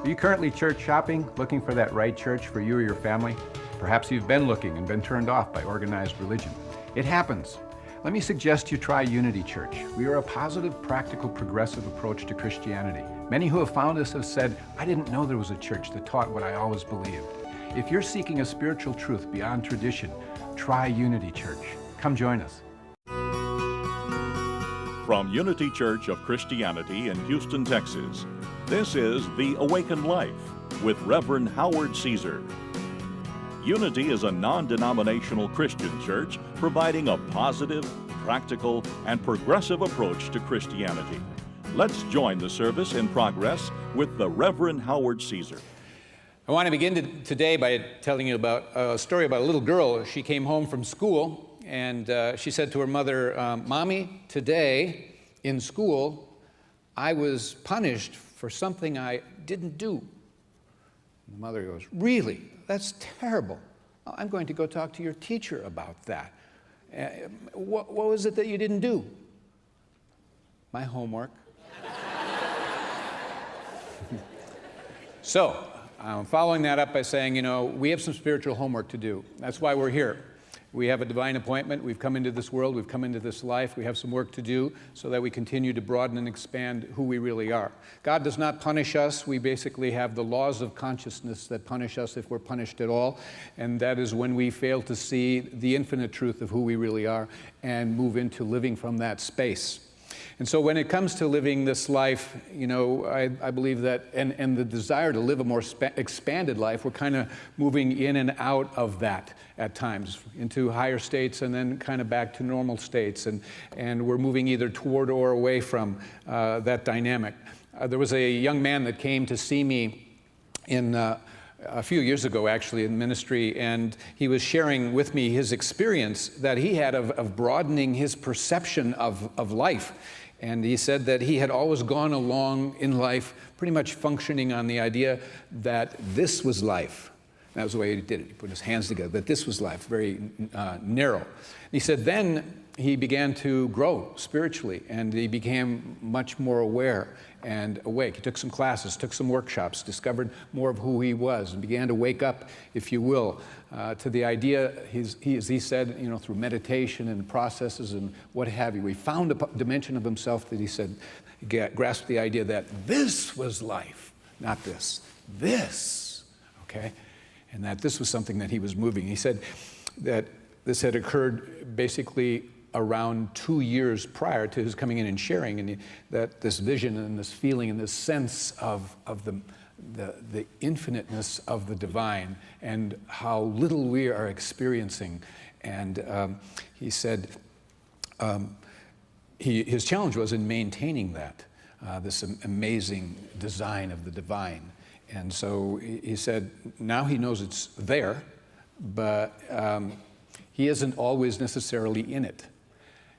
Are you currently church shopping, looking for that right church for you or your family? Perhaps you've been looking and been turned off by organized religion. It happens. Let me suggest you try Unity Church. We are a positive, practical, progressive approach to Christianity. Many who have found us have said, I didn't know there was a church that taught what I always believed. If you're seeking a spiritual truth beyond tradition, try Unity Church. Come join us. From Unity Church of Christianity in Houston, Texas, this is The Awakened Life with Reverend Howard Caesar. Unity is a non-denominational Christian church providing a positive, practical, and progressive approach to Christianity. Let's join the service in progress with the Reverend Howard Caesar. I want to begin today by telling you about a story about a little girl. She came home from school and she said to her mother, Mommy, today in school, I was punished for something I didn't do. And the mother goes, really? That's terrible. I'm going to go talk to your teacher about that. What was it that you didn't do? My homework. So, I'm following that up by saying, we have some spiritual homework to do. That's why we're here. We have a divine appointment. We've come into this world. We've come into this life. We have some work to do so that we continue to broaden and expand who we really are. God does not punish us. We basically have the laws of consciousness that punish us if we're punished at all. And that is when we fail to see the infinite truth of who we really are and move into living from that space. And so when it comes to living this life, I believe that, and the desire to live a more expanded life, we're kind of moving in and out of that at times, into higher states and then kind of back to normal states. And we're moving either toward or away from that dynamic. There was a young man that came to see me a few years ago, actually, in ministry, and he was sharing with me his experience that he had of broadening his perception of life. And he said that he had always gone along in life pretty much functioning on the idea that this was life. That was the way he did it. He put his hands together, that this was life, very narrow. And he said then he began to grow spiritually, and he became much more aware and awake. He took some classes, took some workshops, discovered more of who he was, and began to wake up, if you will, to the idea, as he said, through meditation and processes and what have you. He found a dimension of himself that he said, grasped the idea that this was life, not this, okay? And that this was something that he was moving. He said that this had occurred basically around 2 years prior to his coming in and sharing, and that this vision and this feeling and this sense of the infiniteness of the divine and how little we are experiencing. And he said his challenge was in maintaining that, this amazing design of the divine. And so he said now he knows it's there, but he isn't always necessarily in it.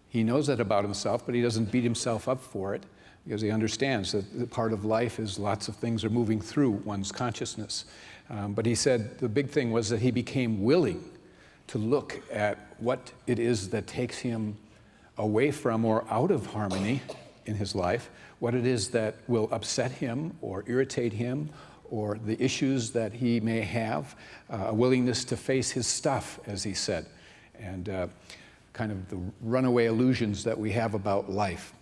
He knows that about himself, but he doesn't beat himself up for it because he understands that the part of life is lots of things are moving through one's consciousness. But he said the big thing was that he became willing to look at what it is that takes him away from or out of harmony in his life, what it is that will upset him or irritate him, or the issues that he may have, a willingness to face his stuff, as he said, and kind of the runaway illusions that we have about life,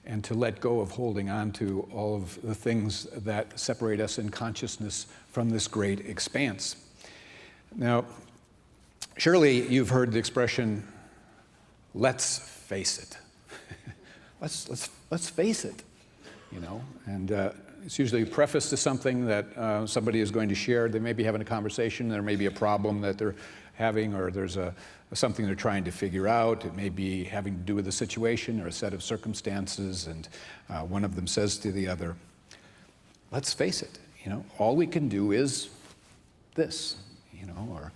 and to let go of holding on to all of the things that separate us in consciousness from this great expanse. Now, surely you've heard the expression, let's face it. let's face it, and it's usually a preface to something that somebody is going to share. They may be having a conversation, there may be a problem that they're having, or there's something they're trying to figure out. It may be having to do with a situation or a set of circumstances, and one of them says to the other, let's face it, all we can do is this, or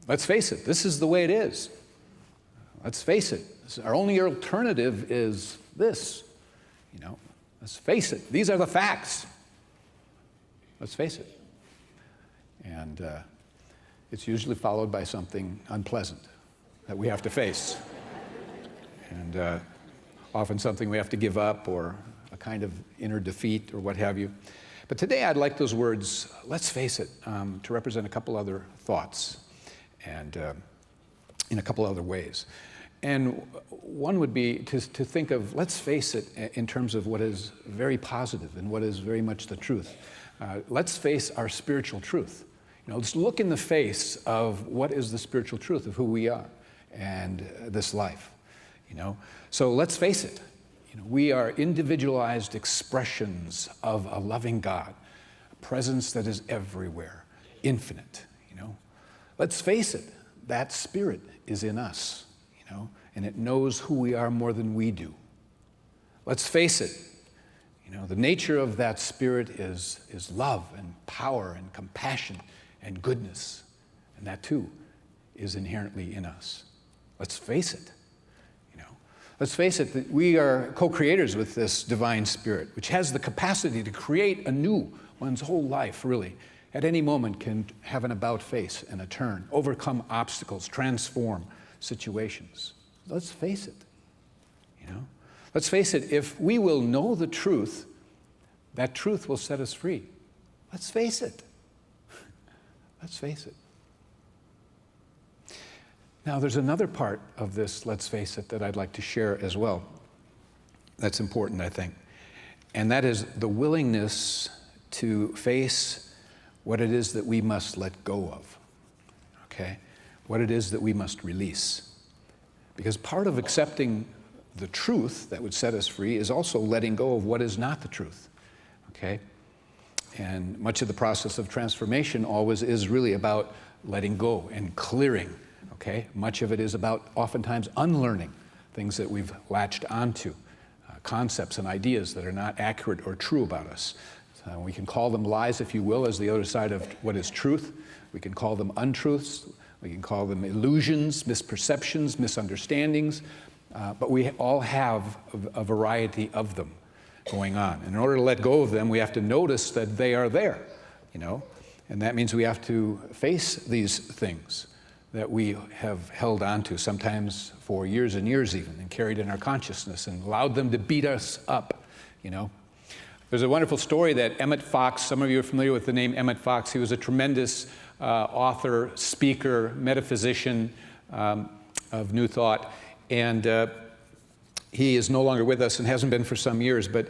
let's face it, this is the way it is. Let's face it, our only alternative is this, let's face it, these are the facts. Let's face it. And it's usually followed by something unpleasant that we have to face. And often something we have to give up, or a kind of inner defeat, or what have you. But today I'd like those words, let's face it, to represent a couple other thoughts and in a couple other ways. And one would be to think of, let's face it, in terms of what is very positive and what is very much the truth. Let's face our spiritual truth. Let's look in the face of what is the spiritual truth of who we are and this life. So let's face it. We are individualized expressions of a loving God, a presence that is everywhere, infinite. Let's face it. That spirit is in us. And it knows who we are more than we do. Let's face it, the nature of that spirit is love and power and compassion and goodness. And that too is inherently in us. Let's face it. Let's face it, that we are co-creators with this divine spirit, which has the capacity to create anew one's whole life, really. At any moment can have an about-face and a turn, overcome obstacles, transform situations. Let's face it, Let's face it, if we will know the truth, that truth will set us free. Let's face it. Let's face it. Now, there's another part of this, let's face it, that I'd like to share as well. That's important, I think. And that is the willingness to face what it is that we must let go of, okay? What it is that we must release. Because part of accepting the truth that would set us free is also letting go of what is not the truth, okay? And much of the process of transformation always is really about letting go and clearing, okay? Much of it is about oftentimes unlearning things that we've latched onto, concepts and ideas that are not accurate or true about us. We can call them lies, if you will, as the other side of what is truth. We can call them untruths. We can call them illusions, misperceptions, misunderstandings. But we all have a variety of them going on. And in order to let go of them, we have to notice that they are there, And that means we have to face these things that we have held on to, sometimes for years and years even, and carried in our consciousness and allowed them to beat us up, There's a wonderful story that Emmett Fox, some of you are familiar with the name Emmett Fox. He was a tremendous author, speaker, metaphysician of New Thought. And he is no longer with us and hasn't been for some years. But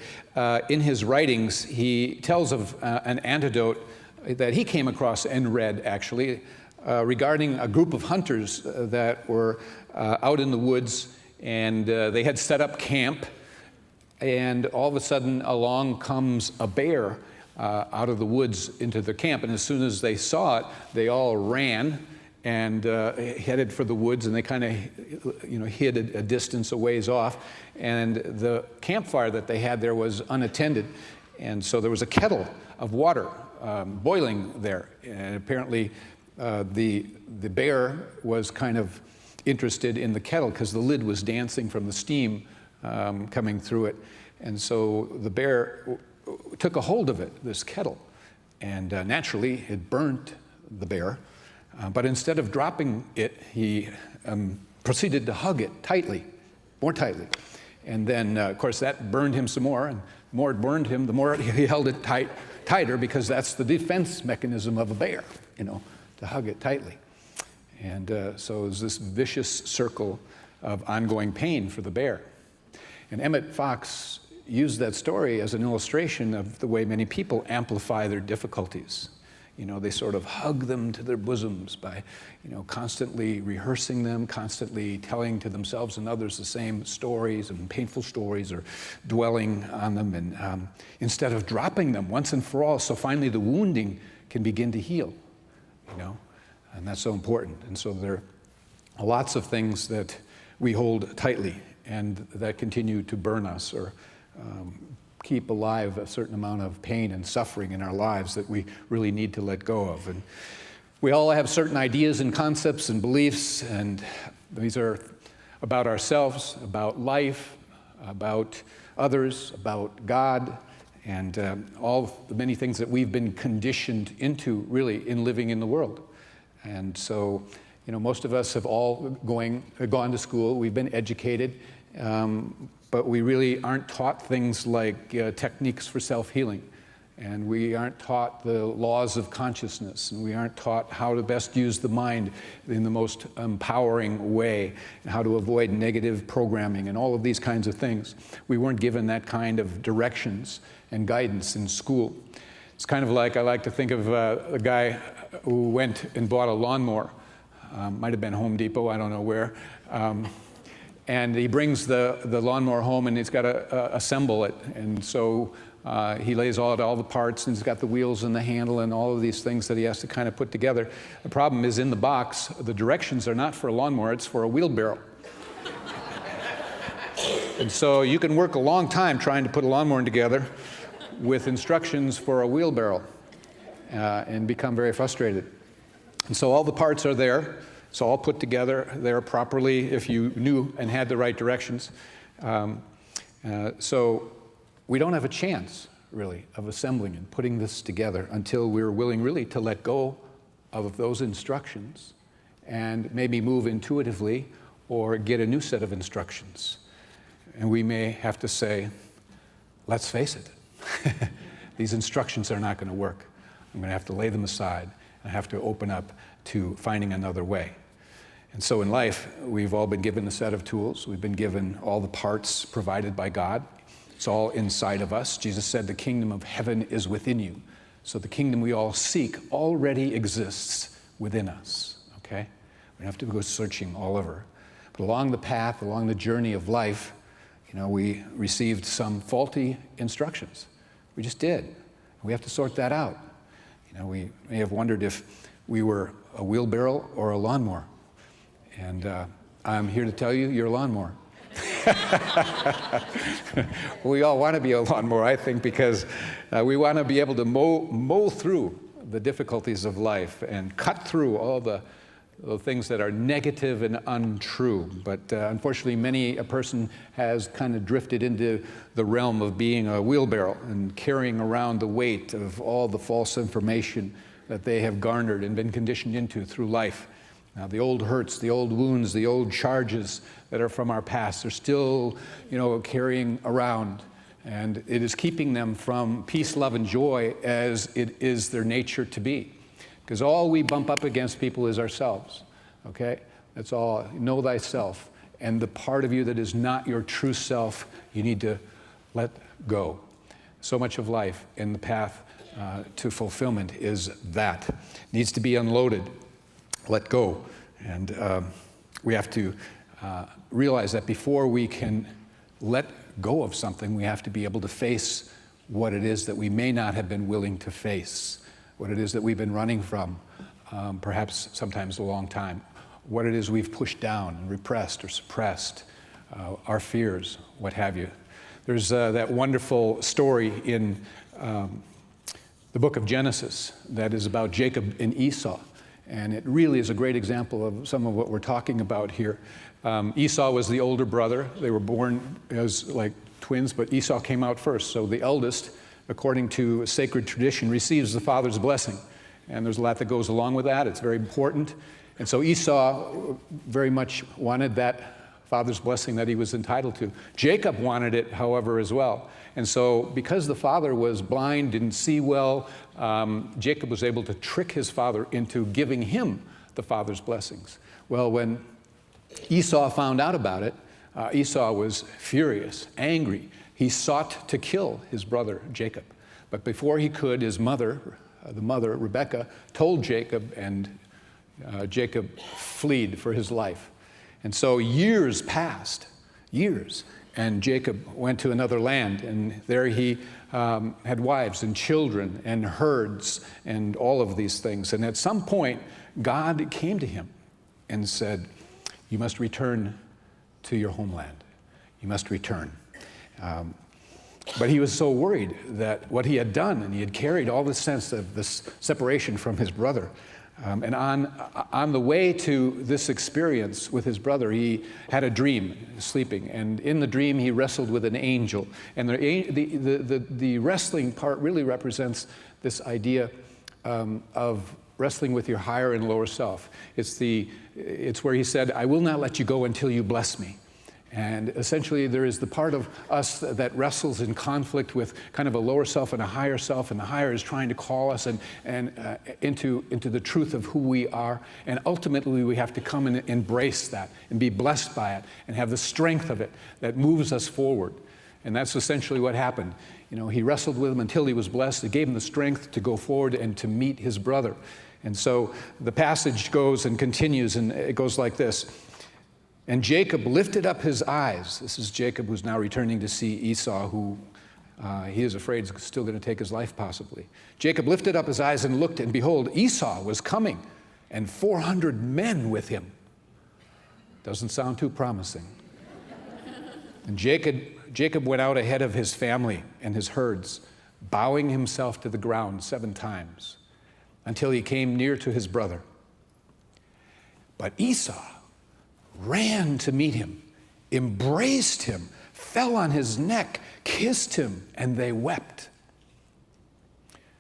in his writings, he tells of an anecdote that he came across and read, actually, regarding a group of hunters that were out in the woods. And they had set up camp. And all of a sudden, along comes a bear out of the woods into the camp. And as soon as they saw it, they all ran and headed for the woods. And they kind of, hid a distance a ways off. And the campfire that they had there was unattended. And so there was a kettle of water boiling there. And apparently, the bear was kind of interested in the kettle because the lid was dancing from the steam coming through it. And so the bear took a hold of it, this kettle, and naturally it burnt the bear. But instead of dropping it, he proceeded to hug it tightly, more tightly. And then, of course, that burned him some more, and the more it burned him, the more he held it tighter, because that's the defense mechanism of a bear, to hug it tightly. And so it was this vicious circle of ongoing pain for the bear. And Emmett Fox used that story as an illustration of the way many people amplify their difficulties. They sort of hug them to their bosoms by, constantly rehearsing them, constantly telling to themselves and others the same stories and painful stories, or dwelling on them, and instead of dropping them once and for all, so finally the wounding can begin to heal, and that's so important. And so there are lots of things that we hold tightly and that continue to burn us, or keep alive a certain amount of pain and suffering in our lives that we really need to let go of. And we all have certain ideas and concepts and beliefs, and these are about ourselves, about life, about others, about God, and all the many things that we've been conditioned into, really, in living in the world. And so, most of us have all gone to school, we've been educated, but we really aren't taught things like techniques for self-healing, And we aren't taught the laws of consciousness, and we aren't taught how to best use the mind in the most empowering way, and how to avoid negative programming and all of these kinds of things. We weren't given that kind of directions and guidance in school. It's kind of like, I like to think of a guy who went and bought a lawnmower. Might have been Home Depot, I don't know where. And he brings the lawnmower home, and he's got to assemble it. And so he lays out all the parts, and he's got the wheels and the handle and all of these things that he has to kind of put together. The problem is, in the box, the directions are not for a lawnmower, it's for a wheelbarrow. And so you can work a long time trying to put a lawnmower together with instructions for a wheelbarrow and become very frustrated. And so all the parts are there. It's all put together there properly if you knew and had the right directions. So we don't have a chance, really, of assembling and putting this together until we're willing, really, to let go of those instructions and maybe move intuitively or get a new set of instructions. And we may have to say, let's face it, these instructions are not going to work. I'm going to have to lay them aside and have to open up to finding another way. And so in life, we've all been given a set of tools. We've been given all the parts provided by God. It's all inside of us. Jesus said, the kingdom of heaven is within you. So the kingdom we all seek already exists within us, okay? We don't have to go searching all over. But along the path, along the journey of life, we received some faulty instructions. We just did. We have to sort that out. We may have wondered if we were a wheelbarrow or a lawnmower. And I'm here to tell you, you're a lawnmower. We all want to be a lawnmower, I think, because we want to be able to mow through the difficulties of life and cut through all the things that are negative and untrue. But unfortunately, many a person has kind of drifted into the realm of being a wheelbarrow and carrying around the weight of all the false information that they have garnered and been conditioned into through life. Now, the old hurts, the old wounds, the old charges that are from our past, they're still, carrying around. And it is keeping them from peace, love, and joy as it is their nature to be. Because all we bump up against, people, is ourselves, okay? That's all. Know thyself. And the part of you that is not your true self, you need to let go. So much of life in the path to fulfillment is that. Needs to be unloaded. Let go. And we have to realize that before we can let go of something, we have to be able to face what it is that we may not have been willing to face, what it is that we've been running from, perhaps sometimes a long time, what it is we've pushed down and repressed or suppressed, our fears, what have you. There's that wonderful story in the book of Genesis that is about Jacob and Esau. And it really is a great example of some of what we're talking about here. Esau was the older brother. They were born as like twins, but Esau came out first. So the eldest, according to sacred tradition, receives the father's blessing. And there's a lot that goes along with that. It's very important. And so Esau very much wanted that father's blessing that he was entitled to. Jacob wanted it, however, as well. And so because the father was blind, didn't see well, Jacob was able to trick his father into giving him the father's blessings. Well, when Esau found out about it, Esau was furious, angry. He sought to kill his brother Jacob. But before he could, his mother, the mother, Rebekah, told Jacob, and Jacob fled for his life. And so years passed, years, and Jacob went to another land, and there he had wives and children and herds and all of these things. And at some point, God came to him and said, you must return to your homeland. You must return. But he was so worried that what he had done, and he had carried all this sense of this separation from his brother. And on the way to this experience with his brother, he had a dream, sleeping. And in the dream, he wrestled with an angel. And the wrestling part really represents this idea of wrestling with your higher and lower self. It's where he said, I will not let you go until you bless me. And essentially, there is the part of us that wrestles in conflict with kind of a lower self and a higher self, and the higher is trying to call us into the truth of who we are. And ultimately, we have to come and embrace that and be blessed by it and have the strength of it that moves us forward. And that's essentially what happened. You know, he wrestled with him until he was blessed. It gave him the strength to go forward and to meet his brother. And so the passage goes and continues, and it goes like this. And Jacob lifted up his eyes. This is Jacob who's now returning to see Esau, who he is afraid is still going to take his life possibly. Jacob lifted up his eyes and looked, and behold, Esau was coming, and 400 men with him. Doesn't sound too promising. And Jacob went out ahead of his family and his herds, bowing himself to the ground 7 times, until he came near to his brother. But Esau ran to meet him, embraced him, fell on his neck, kissed him, and they wept.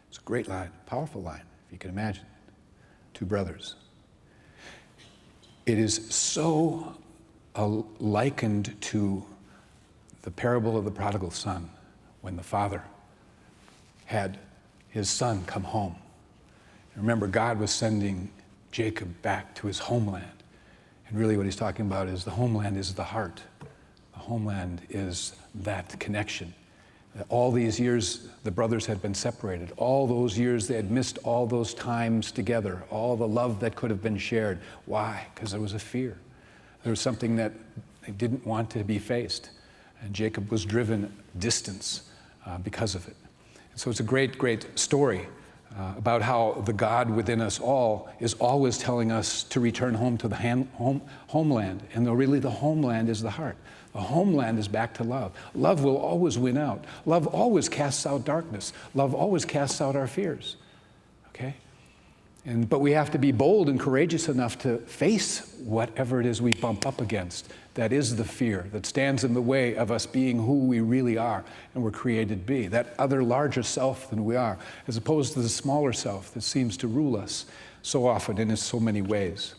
It's a great line, powerful line, if you can imagine. 2 brothers. It is so likened to the parable of the prodigal son, when the father had his son come home. Remember, God was sending Jacob back to his homeland. And really what he's talking about is the homeland is the heart. The homeland is that connection. All these years, the brothers had been separated. All those years, they had missed all those times together, all the love that could have been shared. Why? Because there was a fear. There was something that they didn't want to be faced. And Jacob was driven distance because of it. And so it's a great, great story about how the God within us all is always telling us to return home to the homeland. And really the homeland is the heart. The homeland is back to love. Love will always win out. Love always casts out darkness. Love always casts out our fears. Okay? But we have to be bold and courageous enough to face whatever it is we bump up against. That is the fear that stands in the way of us being who we really are and we're created to be. That other larger self than we are, as opposed to the smaller self that seems to rule us so often and in so many ways.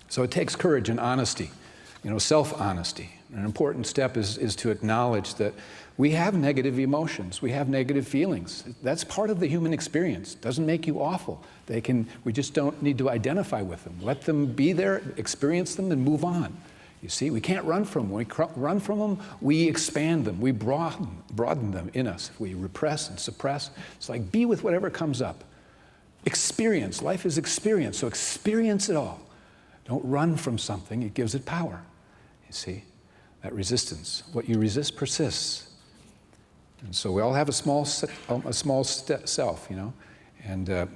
So it takes courage and honesty, self-honesty. An important step is to acknowledge that we have negative emotions, we have negative feelings. That's part of the human experience. It doesn't make you awful. We just don't need to identify with them. Let them be there, experience them, and move on. You see, we can't run from them. When we run from them, we expand them. We broaden them in us. If we repress and suppress, it's like be with whatever comes up. Experience. Life is experience, so experience it all. Don't run from something. It gives it power. You see, that resistance. What you resist persists. And so we all have a small self, and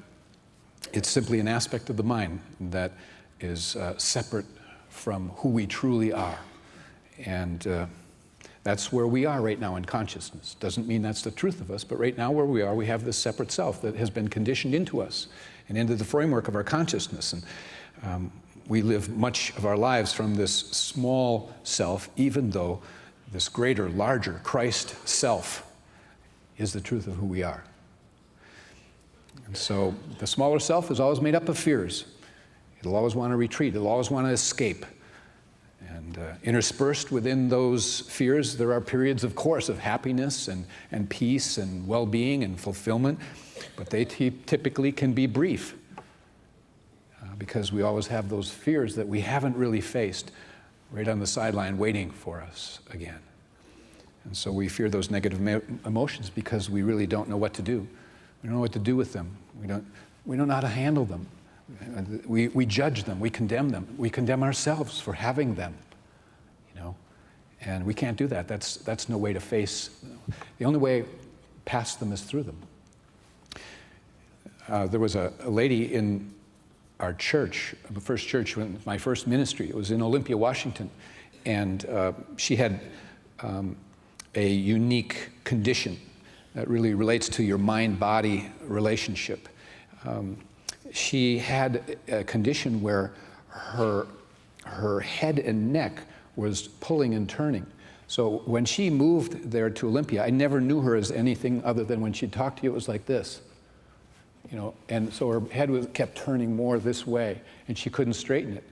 it's simply an aspect of the mind that is separate from who we truly are. And that's where we are right now in consciousness. Doesn't mean that's the truth of us, but right now where we are, we have this separate self that has been conditioned into us and into the framework of our consciousness. And we live much of our lives from this small self, even though this greater, larger Christ self is the truth of who we are. And so the smaller self is always made up of fears. It'll always want to retreat. It'll always want to escape. And interspersed within those fears, there are periods, of course, of happiness and peace and well-being and fulfillment. But they typically can be brief because we always have those fears that we haven't really faced right on the sideline waiting for us again. And so we fear those negative emotions because we really don't know what to do. We don't know what to do with them. We don't know how to handle them. We judge them, we condemn them, we condemn ourselves for having them, and we can't do that. That's no way to face. The only way past them is through them. There was a lady in our church, the first church, my first ministry. It was in Olympia, Washington, and she had a unique condition that really relates to your mind-body relationship. She had a condition where her head and neck was pulling and turning. So when she moved there to Olympia, I never knew her as anything other than when she'd talk to you, it was like this. And so her head kept turning more this way, and she couldn't straighten it.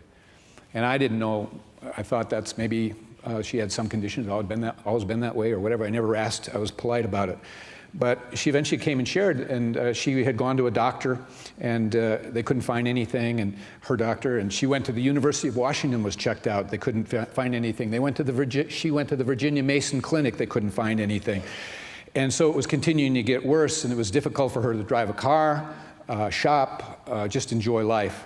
And I didn't know, I thought that's maybe she had some condition, it's always been that way or whatever. I never asked, I was polite about it. But she eventually came and shared, and she had gone to a doctor, and they couldn't find anything, and her doctor, and she went to the University of Washington, was checked out, they couldn't find anything. She went to the Virginia Mason Clinic, they couldn't find anything. And so it was continuing to get worse, and it was difficult for her to drive a car, shop, just enjoy life.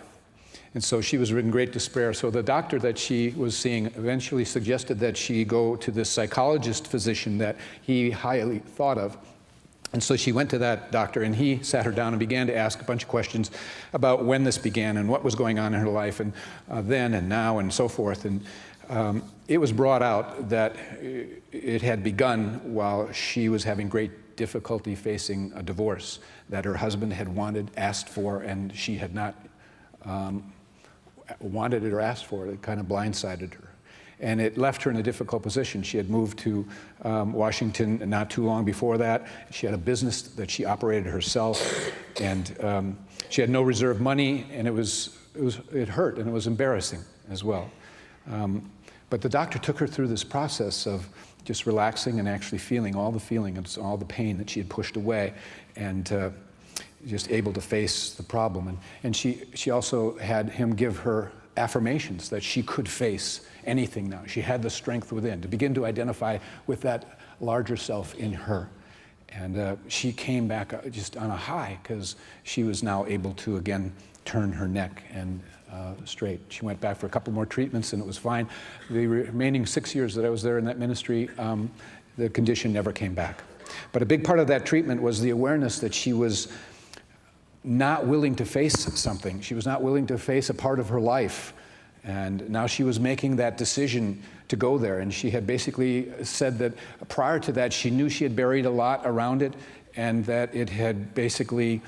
And so she was in great despair. So the doctor that she was seeing eventually suggested that she go to this psychologist physician that he highly thought of. And so she went to that doctor, and he sat her down and began to ask a bunch of questions about when this began and what was going on in her life, and then and now and so forth. And it was brought out that it had begun while she was having great difficulty facing a divorce that her husband had asked for, and she had not wanted it or asked for it. It kind of blindsided her. And it left her in a difficult position. She had moved to Washington not too long before that. She had a business that she operated herself, and she had no reserve money, and it hurt, and it was embarrassing as well. But the doctor took her through this process of just relaxing and actually feeling all the feelings, all the pain that she had pushed away, and just able to face the problem. And she also had him give her affirmations that she could face anything now. She had the strength within to begin to identify with that larger self in her. And she came back just on a high because she was now able to again turn her neck and straight. She went back for a couple more treatments and it was fine. The remaining 6 years that I was there in that ministry, the condition never came back. But a big part of that treatment was the awareness that she was not willing to face something. She was not willing to face a part of her life. And now she was making that decision to go there. And she had basically said that prior to that, she knew she had buried a lot around it, and that it had basically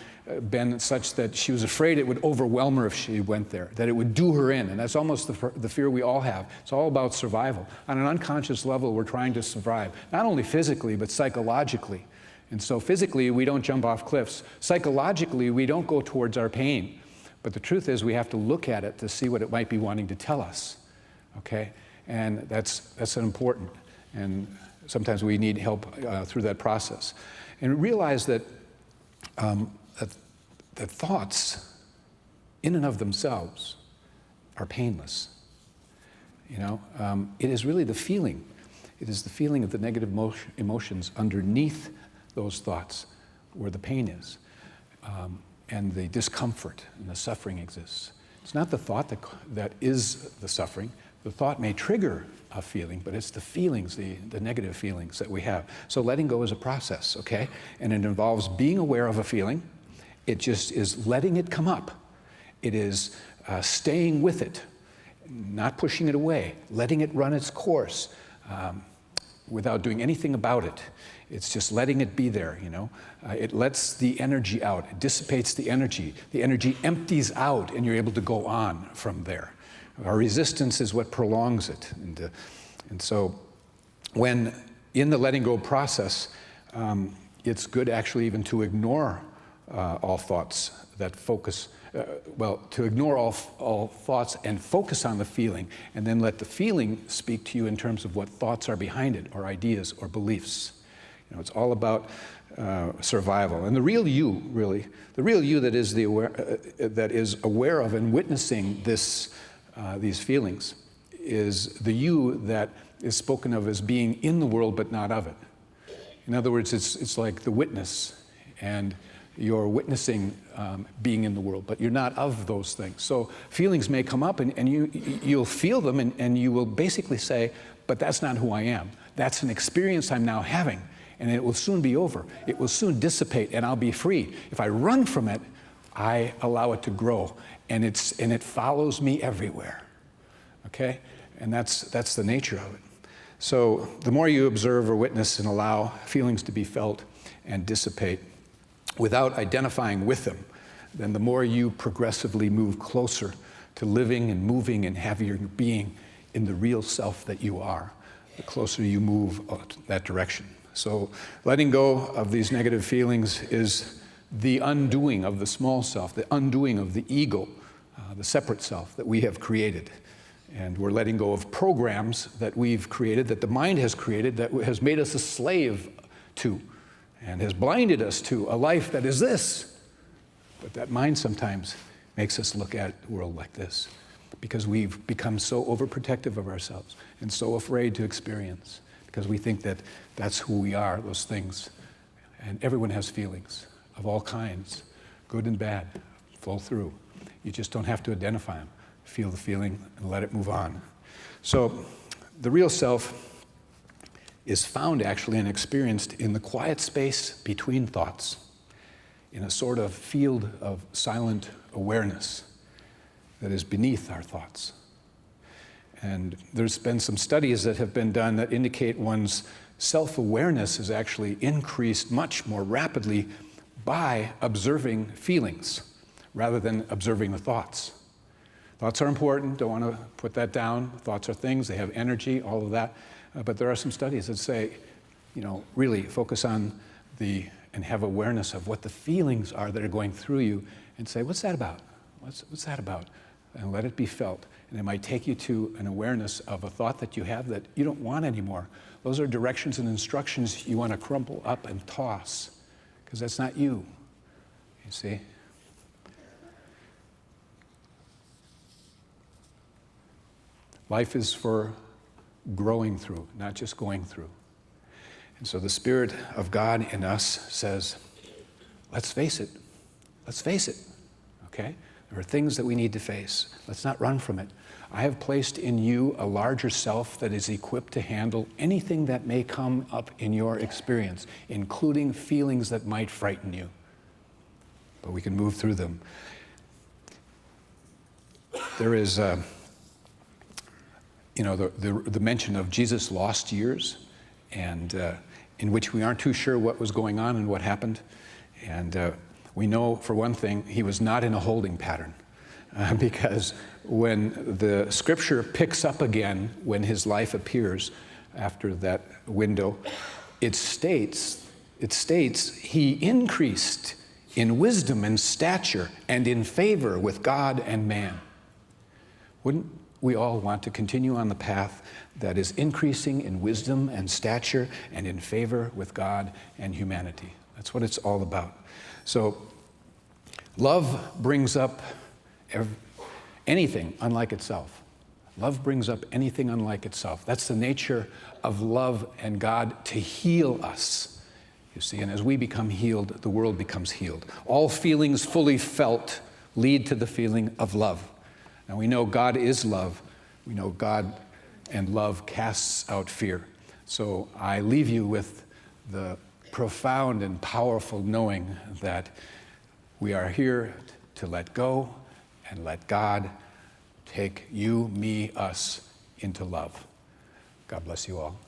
been such that she was afraid it would overwhelm her if she went there, that it would do her in. And that's almost the fear we all have. It's all about survival. On an unconscious level, we're trying to survive, not only physically, but psychologically. And so physically, we don't jump off cliffs. Psychologically, we don't go towards our pain. But the truth is, we have to look at it to see what it might be wanting to tell us, okay? And that's important. And sometimes we need help through that process. And realize that, that thoughts, in and of themselves, are painless. You know, it is really the feeling. It is the feeling of the negative emotions underneath those thoughts where the pain is, and the discomfort and the suffering exists. It's not the thought that is the suffering. The thought may trigger a feeling, but it's the feelings, the negative feelings that we have. So letting go is a process, okay? And it involves being aware of a feeling. It just is letting it come up. It is staying with it, not pushing it away, letting it run its course without doing anything about it. It's just letting it be there, you know. It lets the energy out. It dissipates the energy. The energy empties out, and you're able to go on from there. Our resistance is what prolongs it. And so when in the letting go process, it's good actually even to ignore all thoughts that focus, to ignore all thoughts and focus on the feeling, and then let the feeling speak to you in terms of what thoughts are behind it, or ideas, or beliefs. You know, it's all about survival. And the real you, really, the real you that is aware of and witnessing these feelings, is the you that is spoken of as being in the world but not of it. In other words, it's like the witness, and you're witnessing being in the world, but you're not of those things. So feelings may come up, and you'll feel them, and you will basically say, but that's not who I am. That's an experience I'm now having. And it will soon be over. It will soon dissipate, and I'll be free. If I run from it, I allow it to grow, and it follows me everywhere. Okay? And that's the nature of it. So the more you observe or witness and allow feelings to be felt and dissipate without identifying with them, then the more you progressively move closer to living and moving and having your being in the real self that you are, the closer you move that direction. So letting go of these negative feelings is the undoing of the small self, the undoing of the ego, the separate self that we have created. And we're letting go of programs that we've created, that the mind has created, that has made us a slave to, and has blinded us to a life that is this. But that mind sometimes makes us look at the world like this, because we've become so overprotective of ourselves and so afraid to experience, because we think that that's who we are, those things. And everyone has feelings of all kinds, good and bad, flow through. You just don't have to identify them. Feel the feeling and let it move on. So the real self is found actually and experienced in the quiet space between thoughts, in a sort of field of silent awareness that is beneath our thoughts. And there's been some studies that have been done that indicate one's self-awareness is actually increased much more rapidly by observing feelings rather than observing the thoughts. Thoughts are important, don't want to put that down. Thoughts are things, they have energy, all of that. But there are some studies that say, really focus on and have awareness of what the feelings are that are going through you and say, what's that about? What's that about? And let it be felt. And it might take you to an awareness of a thought that you have that you don't want anymore. Those are directions and instructions you want to crumple up and toss, because that's not you see? Life is for growing through, not just going through. And so the Spirit of God in us says, let's face it. Let's face it, okay? There are things that we need to face. Let's not run from it. I have placed in you a larger self that is equipped to handle anything that may come up in your experience, including feelings that might frighten you. But we can move through them. There is the mention of Jesus' lost years, and in which we aren't too sure what was going on and what happened. And we know, for one thing, he was not in a holding pattern, because when the scripture picks up again, when his life appears after that window, it states he increased in wisdom and stature and in favor with God and man. Wouldn't we all want to continue on the path that is increasing in wisdom and stature and in favor with God and humanity? That's what it's all about. So love brings up anything unlike itself. Love brings up anything unlike itself. That's the nature of love and God, to heal us, you see. And as we become healed, the world becomes healed. All feelings fully felt lead to the feeling of love. Now we know God is love. We know God and love casts out fear. So I leave you with the profound and powerful knowing that we are here to let go and let God take you, me, us into love. God bless you all.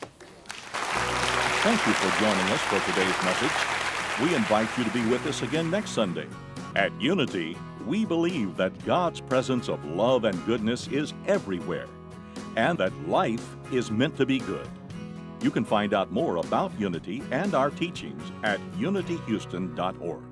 Thank you for joining us for today's message. We invite you to be with us again next Sunday. At Unity, we believe that God's presence of love and goodness is everywhere, and that life is meant to be good. You can find out more about Unity and our teachings at unityhouston.org.